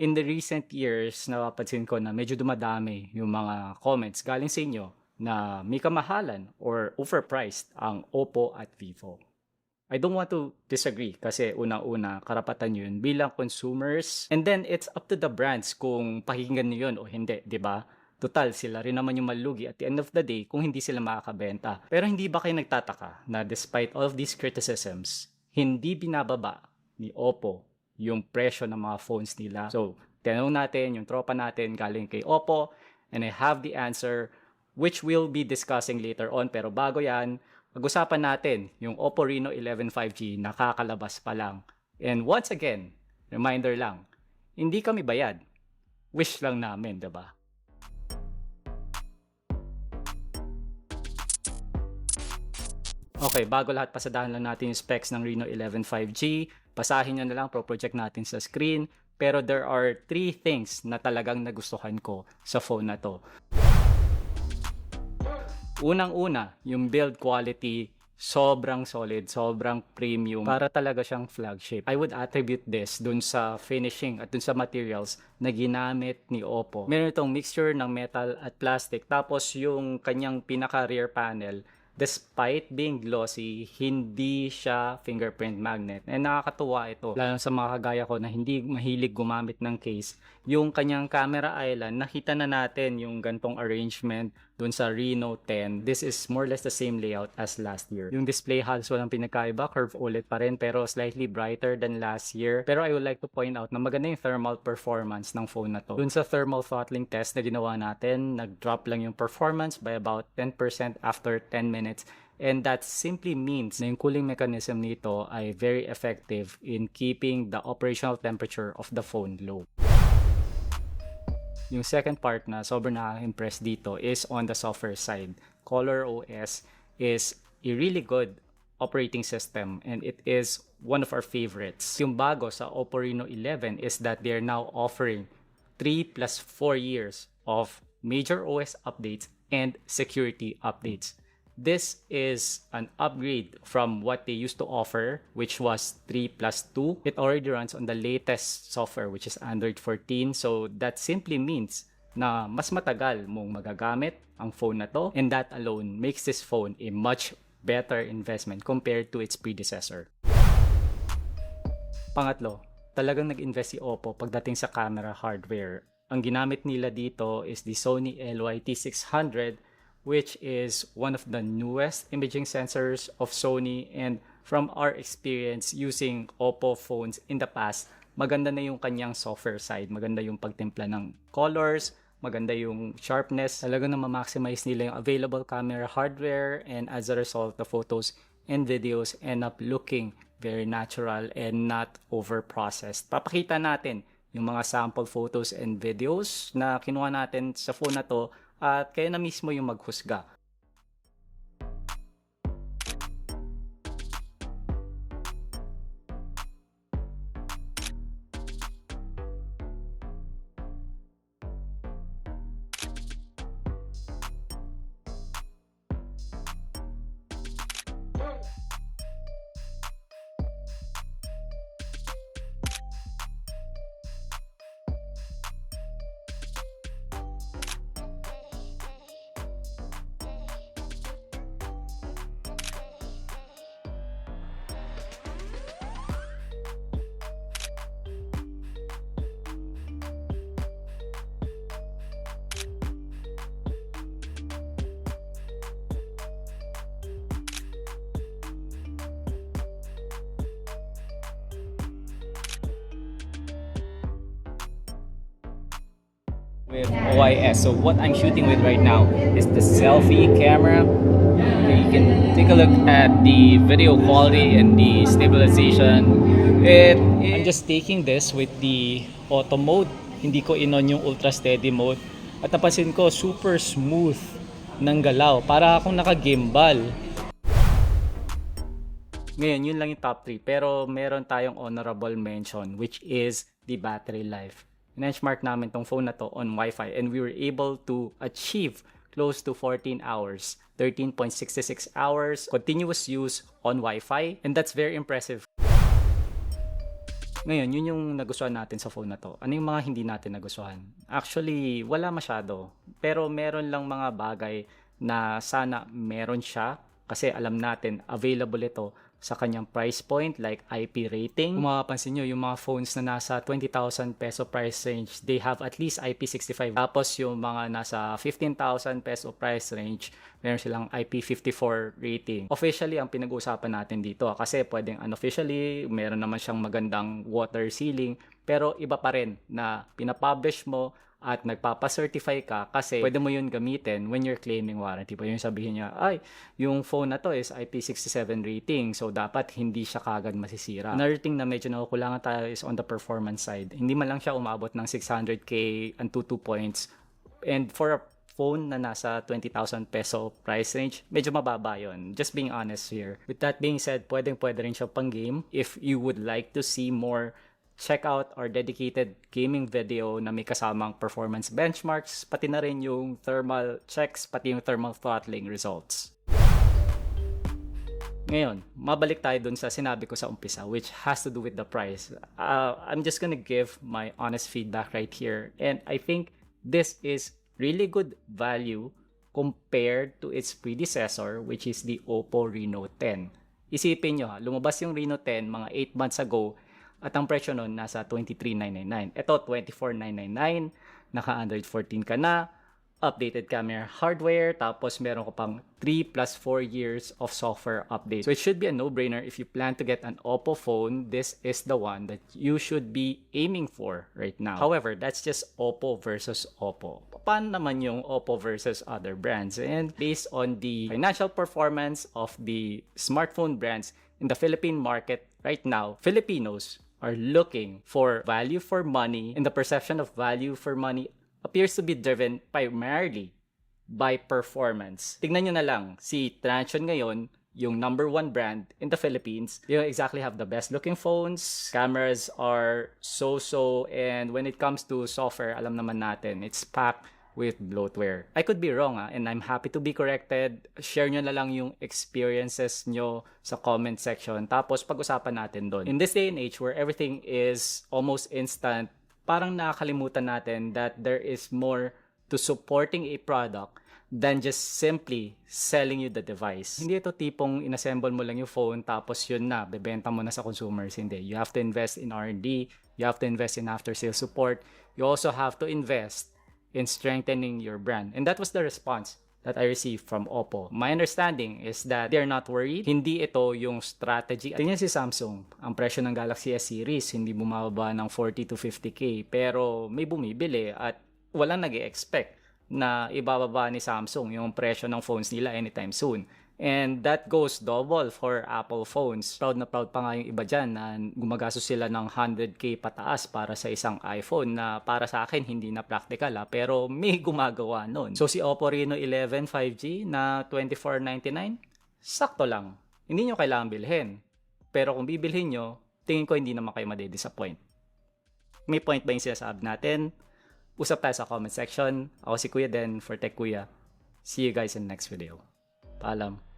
In the recent years, napapansin ko na medyo dumadami yung mga comments galing sa inyo na may kamahalan or overpriced ang Oppo at Vivo. I don't want to disagree kasi unang-una, karapatan yun bilang consumers. And then, it's up to the brands kung pakinggan nyo yun o hindi, di ba? Total, sila rin naman yung malugi at the end of the day kung hindi sila makakabenta. Pero hindi ba kayo nagtataka na despite all of these criticisms, hindi binababa ni Oppo yung presyo ng mga phones nila? So, tinanong natin yung tropa natin galing kay Oppo and I have the answer which we'll be discussing later on. Pero bago yan, pag-usapan natin yung Oppo Reno 11 5G na kakalabas pa lang. And once again, reminder lang, hindi kami bayad. Wish lang namin, diba? Okay, bago lahat, pasadahan lang natin yung specs ng Reno 11 5G. Basahin nyo na lang, pro-project natin sa screen. Pero there are 3 things na talagang nagustuhan ko sa phone na to. Unang-una, yung build quality, sobrang solid, sobrang premium. Para talaga siyang flagship. I would attribute this dun sa finishing at dun sa materials na ginamit ni Oppo. Meron itong mixture ng metal at plastic. Tapos yung kanyang pinaka-rear panel, despite being glossy, hindi siya fingerprint magnet. And nakakatuwa ito, lalo sa mga kagaya ko na hindi mahilig gumamit ng case. Yung kanyang camera island, nakita na natin yung gantong arrangement dun sa Reno 10. This is more or less the same layout as last year. Yung display halos walang pinagkaiba, curve OLED pa rin, pero slightly brighter than last year. Pero I would like to point out na maganda yung thermal performance ng phone na to. Dun sa thermal throttling test na ginawa natin, nag-drop lang yung performance by about 10% after 10 minutes. And that simply means na yung cooling mechanism nito ay very effective in keeping the operational temperature of the phone low. Yung second part na sobrang nakaka-impress dito is on the software side. ColorOS is a really good operating system and it is one of our favorites. Yung bago sa Oppo Reno 11 is that they're now offering 3 plus 4 years of major OS updates and security updates. This is an upgrade from what they used to offer, which was 3 plus 2. It already runs on the latest software, which is Android 14. So that simply means na mas matagal mong magagamit ang phone na to. And that alone makes this phone a much better investment compared to its predecessor. Pangatlo, talagang nag-invest si Oppo pagdating sa camera hardware. Ang ginamit nila dito is the Sony LYT600, which is one of the newest imaging sensors of Sony, and from our experience using Oppo phones in the past, maganda na yung kanyang software side, maganda yung pagtimpla ng colors, maganda yung sharpness, talagang na ma-maximize nila yung available camera hardware, and as a result, the photos and videos end up looking very natural and not over-processed. Papakita natin yung mga sample photos and videos na kinuha natin sa phone na to at kayo na mismo yung maghusga. With OIS. So what I'm shooting with right now is the selfie camera. Okay, you can take a look at the video quality and the stabilization. I'm just taking this with the auto mode. Hindi ko inon yung ultra steady mode. At napansin ko super smooth ng galaw. Para akong naka-gimbal. Ngayon, yun lang yung top 3. Pero meron tayong honorable mention which is the battery life. Benchmark namin tong phone na to on Wi-Fi and we were able to achieve close to 14 hours, 13.66 hours continuous use on Wi-Fi, and that's very impressive. Ngayon, yun yung nagustuhan natin sa phone na to. Ano yung mga hindi natin nagustuhan? Actually, wala masyado. Pero meron lang mga bagay na sana meron siya kasi alam natin available ito sa kanyang price point like IP rating. Kung mapapansin nyo, yung mga phones na nasa 20,000 peso price range, they have at least IP65. Tapos yung mga nasa 15,000 peso price range, meron silang IP54 rating. Officially, ang pinag-uusapan natin dito kasi pwedeng unofficially, meron naman siyang magandang water sealing, pero iba pa rin na pinapublish mo at nagpapa-certify ka kasi pwede mo yun gamitin when you're claiming warranty. Pwede yung sabihin niya, ay, yung phone na to is IP67 rating, so dapat hindi siya kagad masisira. Another thing na medyo nakukulangan tayo is on the performance side. Hindi man lang siya umabot ng 600k and 22 points. And for a phone na nasa 20,000 peso price range, medyo mababa yun. Just being honest here. With that being said, pwede rin siya pang game. If you would like to see more, check out our dedicated gaming video na may kasamang performance benchmarks, pati na rin yung thermal checks, pati yung thermal throttling results. Ngayon, mabalik tayo dun sa sinabi ko sa umpisa, which has to do with the price. I'm just gonna give my honest feedback right here. And I think this is really good value compared to its predecessor, which is the Oppo Reno 10. Isipin nyo, lumabas yung Reno 10 mga 8 months ago, at ang presyo nun nasa 23,999. Ito, 24,999. Naka Android 14 ka na. Updated camera hardware. Tapos meron ko pang 3 plus 4 years of software update. So it should be a no-brainer if you plan to get an Oppo phone. This is the one that you should be aiming for right now. However, that's just Oppo versus Oppo. Paano naman yung Oppo versus other brands? And based on the financial performance of the smartphone brands in the Philippine market right now, Filipinos are looking for value for money, and the perception of value for money appears to be driven primarily by performance. Tignan nyo na lang, si Transsion ngayon, yung number 1 brand in the Philippines, they exactly have the best looking phones, cameras are so-so, and when it comes to software, alam naman natin, it's packed with bloatware. I could be wrong and I'm happy to be corrected. Share nyo na lang yung experiences nyo sa comment section. Tapos pag-usapan natin doon. In this day and age where everything is almost instant, parang nakakalimutan natin that there is more to supporting a product than just simply selling you the device. Hindi ito tipong inassemble mo lang yung phone tapos yun na, bebenta mo na sa consumers. Hindi. You have to invest in R&D. You have to invest in after-sales support. You also have to invest in strengthening your brand. And that was the response that I received from Oppo. My understanding is that they're not worried. Hindi ito yung strategy. Tingnan si Samsung. Ang presyo ng Galaxy S series, hindi bumababa ng 40 to 50k. Pero may bumibili at walang nag-expect na ibababa ni Samsung yung presyo ng phones nila anytime soon. And that goes double for Apple phones. Proud na proud pa nga yung iba dyan na gumagastos sila ng 100k pataas para sa isang iPhone na para sa akin hindi na practical pero may gumagawa nun. So si Oppo Reno 11 5G na 2499, sakto lang. Hindi nyo kailangan bilhin. Pero kung bibilhin nyo, tingin ko hindi naman kayo madidisappoint. May point ba yung sinasabi natin? Usap tayo sa comment section. Ako si Kuya Den for Tech Kuya. See you guys in the next video. Paalam.